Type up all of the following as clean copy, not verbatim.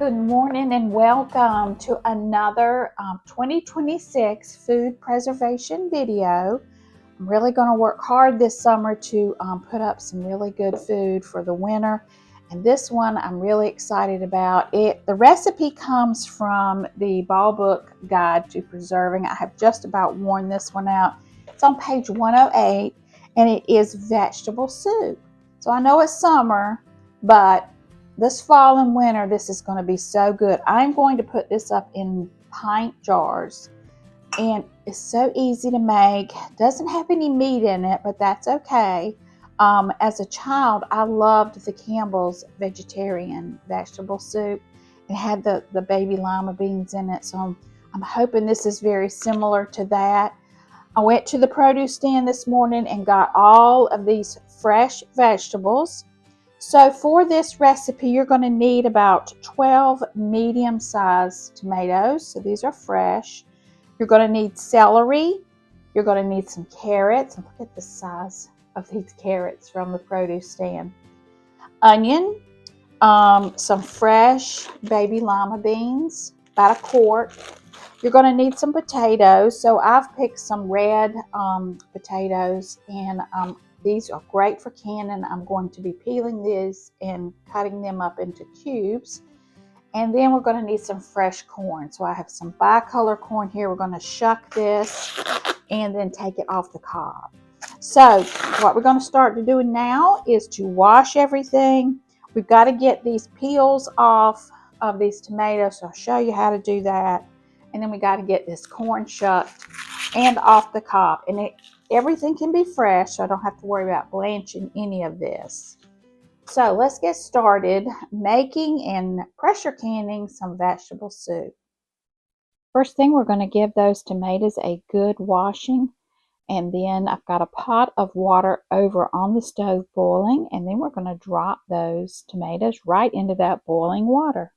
Good morning and welcome to another 2026 food preservation video. I'm really going to work hard this summer to put up some really good food for the winter. And this one I'm really excited about. The recipe comes from the Ball Book Guide to Preserving. I have just about worn this one out. It's on page 108 and it is vegetable soup. So I know it's summer, but this fall and winter, this is going to be so good. I'm going to put this up in pint jars, and it's so easy to make. Doesn't have any meat in it, but that's okay. As a child, I loved the Campbell's vegetarian vegetable soup. It had the baby lima beans in it, so I'm hoping this is very similar to that. I went to the produce stand this morning and got all of these fresh vegetables. So for this recipe, you're going to need about 12 medium-sized tomatoes. So these are fresh. You're going to need celery. You're going to need some carrots. And look at the size of these carrots from the produce stand. Onion, some fresh baby lima beans, about a quart. You're going to need some potatoes. So I've picked some red potatoes, and these are great for canning. I'm going to be peeling these and cutting them up into cubes. And then we're going to need some fresh corn. So I have some bicolor corn here. We're going to shuck this and then take it off the cob. So what we're going to start to do now is to wash everything. We've got to get these peels off of these tomatoes. So I'll show you how to do that. And then we got to get this corn shucked and off the cob. And everything can be fresh, so I don't have to worry about blanching any of this. So let's get started making and pressure canning some vegetable soup. First thing, we're going to give those tomatoes a good washing. And then I've got a pot of water over on the stove boiling. And then we're going to drop those tomatoes right into that boiling water.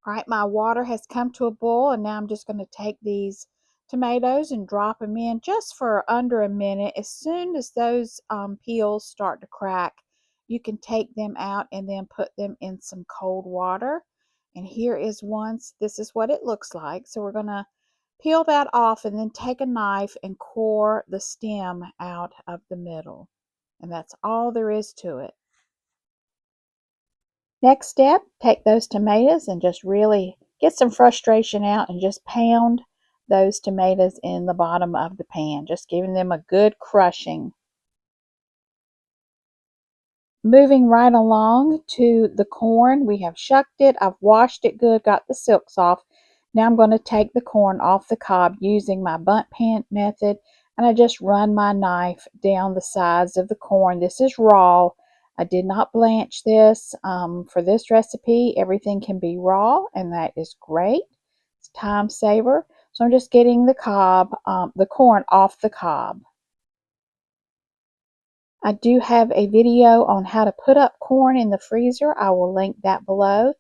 All right, my water has come to a boil, and now I'm just going to take these tomatoes and drop them in just for under a minute. As soon as those peels start to crack, you can take them out and then put them in some cold water. And here is one. This is what it looks like. So we're going to peel that off and then take a knife and core the stem out of the middle. And that's all there is to it. Next step, take those tomatoes and just really get some frustration out and just pound those tomatoes in the bottom of the pan, just giving them a good crushing. Moving right along to the corn, we have shucked it, I've washed it good, got the silks off. Now I'm going to take the corn off the cob using my bunt pan method, and I just run my knife down the sides of the corn. This is raw. I did not blanch this. For this recipe, everything can be raw, and that is great. It's a time saver. So I'm just getting the corn off the cob. I do have a video on how to put up corn in the freezer. I will link that below.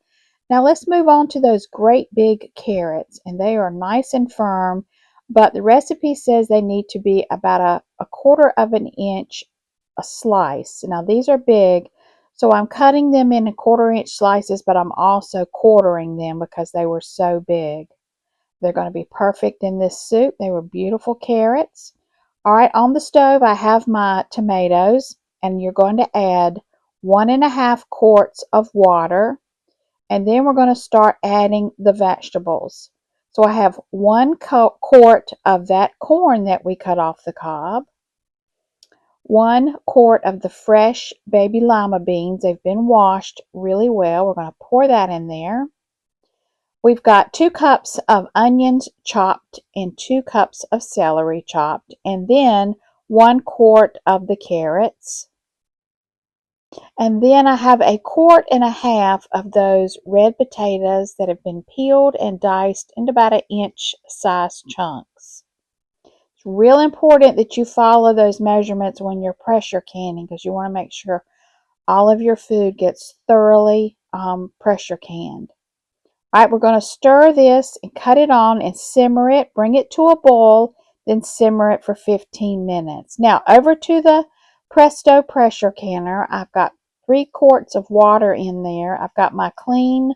Now let's move on to those great big carrots, and they are nice and firm, but the recipe says they need to be about a quarter of an inch a slice. Now these are big, so I'm cutting them in 1/4 inch slices, but I'm also quartering them because they were so big. They're going to be perfect in this soup. They were beautiful carrots. All right, on the stove I have my tomatoes, and you're going to add 1.5 quarts of water, and then we're going to start adding the vegetables. So I have 1 quart of that corn that we cut off the cob, 1 quart of the fresh baby lima beans. They've been washed really well. We're going to pour that in there. We've got 2 cups of onions chopped and 2 cups of celery chopped, and then 1 quart of the carrots. And then I have 1.5 quarts of those red potatoes that have been peeled and diced into about 1 inch size chunks. It's real important that you follow those measurements when you're pressure canning, because you want to make sure all of your food gets thoroughly pressure canned. All right, we're going to stir this and cut it on and simmer it, bring it to a boil, then simmer it for 15 minutes. Now over to the Presto pressure canner. I've got 3 quarts of water in there. I've got my clean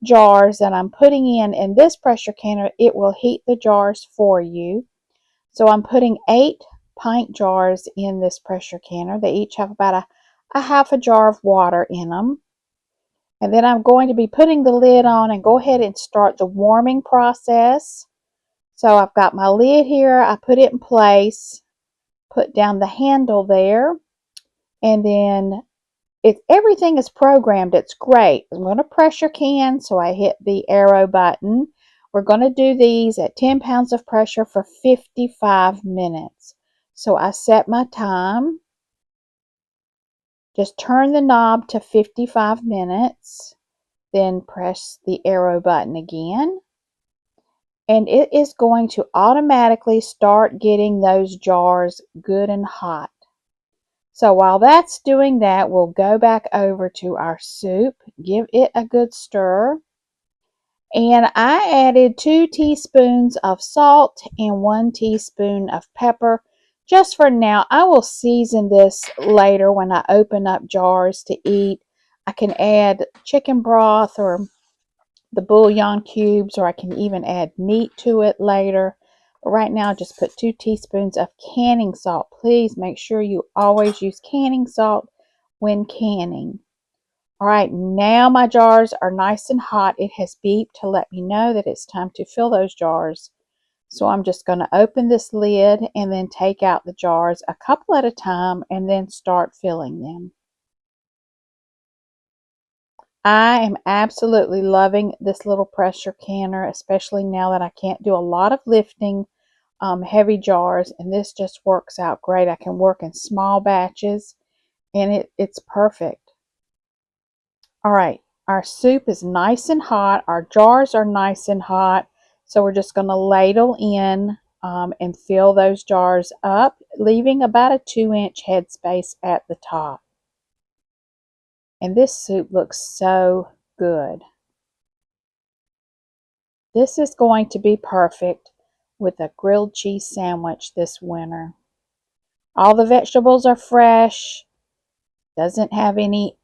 jars that I'm putting in this pressure canner. It will heat the jars for you. So I'm putting 8 pint jars in this pressure canner. They each have about a half a jar of water in them. And then I'm going to be putting the lid on and go ahead and start the warming process. So I've got my lid here. I put it in place, put down the handle there, and then everything is programmed. It's great. I'm going to pressure can, so I hit the arrow button. We're going to do these at 10 pounds of pressure for 55 minutes. So I set my time. Just turn the knob to 55 minutes. Then press the arrow button again. And it is going to automatically start getting those jars good and hot. So while that's doing that, we'll go back over to our soup, give it a good stir. And I added 2 teaspoons of salt and 1 teaspoon of pepper. Just for now, I will season this later when I open up jars to eat. I can add chicken broth or the bouillon cubes, or I can even add meat to it later. But right now, just put 2 teaspoons of canning salt. Please make sure you always use canning salt when canning. All right, now my jars are nice and hot. It has beeped to let me know that it's time to fill those jars. So I'm just going to open this lid and then take out the jars a couple at a time and then start filling them. I am absolutely loving this little pressure canner, especially now that I can't do a lot of lifting heavy jars, and this just works out great. I can work in small batches, and it's perfect. All right, our soup is nice and hot. Our jars are nice and hot, so we're just going to ladle in and fill those jars up, leaving about a 2-inch headspace at the top. And this soup looks so good. This is going to be perfect with a grilled cheese sandwich this winter. All the vegetables are fresh, doesn't have any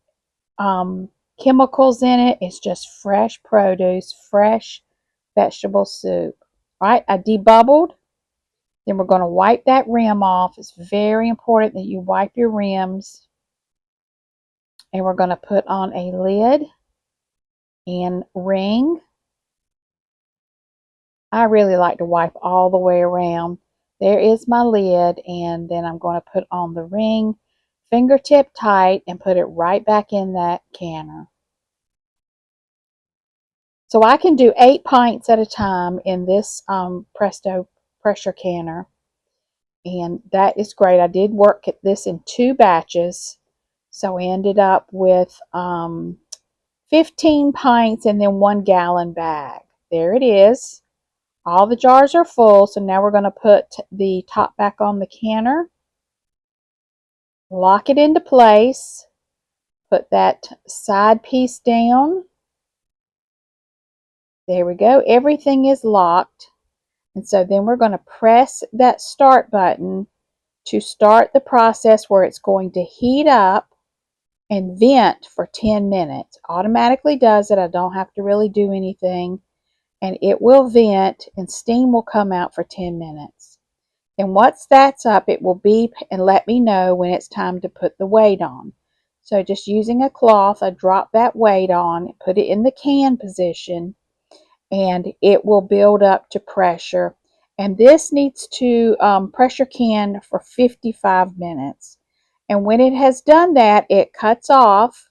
chemicals in it. It's just fresh produce, fresh vegetable soup. All right, I debubbled. Then we're going to wipe that rim off. It's very important that you wipe your rims. And we're going to put on a lid and ring. I really like to wipe all the way around. There is my lid, and then I'm going to put on the ring, fingertip tight, and put it right back in that canner. So I can do 8 pints at a time in this Presto pressure canner, and that is great. I did work at this in 2 batches, so I ended up with 15 pints and then 1 gallon bag. There it is. All the jars are full, so now we're going to put the top back on the canner, lock it into place, put that side piece down. There we go. Everything is locked. And so then we're going to press that start button to start the process where it's going to heat up and vent for 10 minutes. Automatically does it. I don't have to really do anything. And it will vent and steam will come out for 10 minutes. And once that's up, it will beep and let me know when it's time to put the weight on. So just using a cloth, I drop that weight on, put it in the can position, and it will build up to pressure. And this needs to pressure can for 55 minutes. And when it has done that, it cuts off.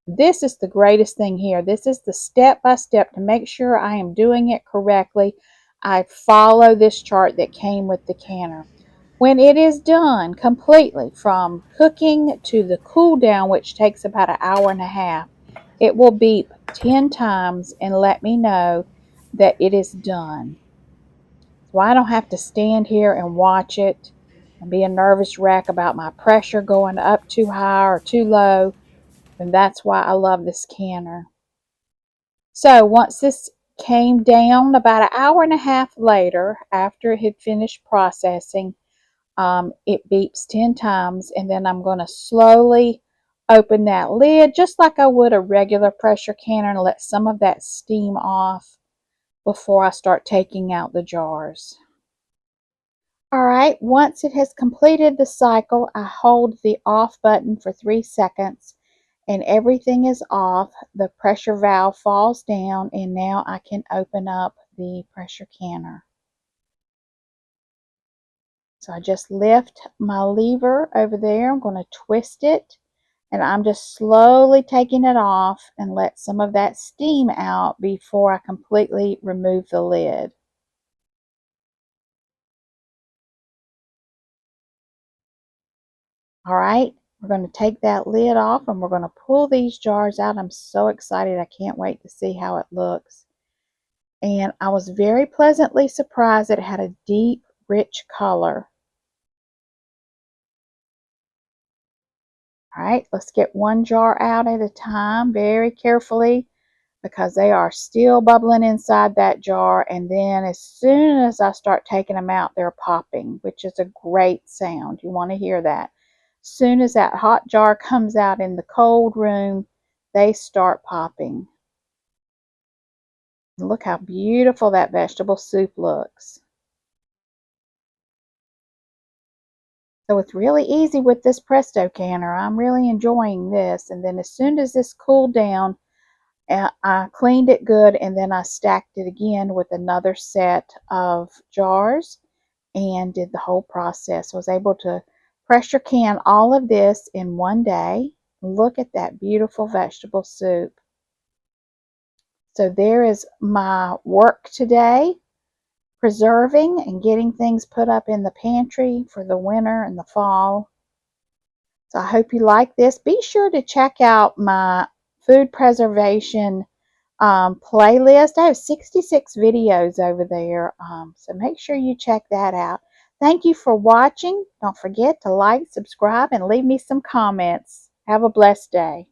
This is the greatest thing here. This is the step-by-step to make sure I am doing it correctly. I follow this chart that came with the canner. When it is done completely, from cooking to the cool down, which takes about an hour and a half, it will beep 10 times and let me know that it is done. So I don't have to stand here and watch it and be a nervous wreck about my pressure going up too high or too low. And that's why I love this canner. So once this came down, about an hour and a half later, after it had finished processing, it beeps 10 times, and then I'm going to slowly open that lid just like I would a regular pressure canner and let some of that steam off before I start taking out the jars. Alright, once it has completed the cycle, I hold the off button for 3 seconds and everything is off. The pressure valve falls down and now I can open up the pressure canner. So I just lift my lever over there. I'm going to twist it and I'm just slowly taking it off and let some of that steam out before I completely remove the lid. All right, we're going to take that lid off and we're going to pull these jars out. I'm so excited. I can't wait to see how it looks. And I was very pleasantly surprised that it had a deep, rich color. All right, let's get one jar out at a time very carefully because they are still bubbling inside that jar. And then as soon as I start taking them out, they're popping, which is a great sound. You want to hear that. As soon as that hot jar comes out in the cold room, they start popping. Look how beautiful that vegetable soup looks. So it's really easy with this Presto canner. I'm really enjoying this. And then as soon as this cooled down, I cleaned it good and then I stacked it again with another set of jars and did the whole process. I was able to pressure can all of this in one day. Look at that beautiful vegetable soup. So there is my work today, preserving and getting things put up in the pantry for the winter and the fall. So I hope you like this. Be sure to check out my food preservation playlist. I have 66 videos over there, so make sure you check that out. Thank you for watching. Don't forget to like, subscribe, and leave me some comments. Have a blessed day.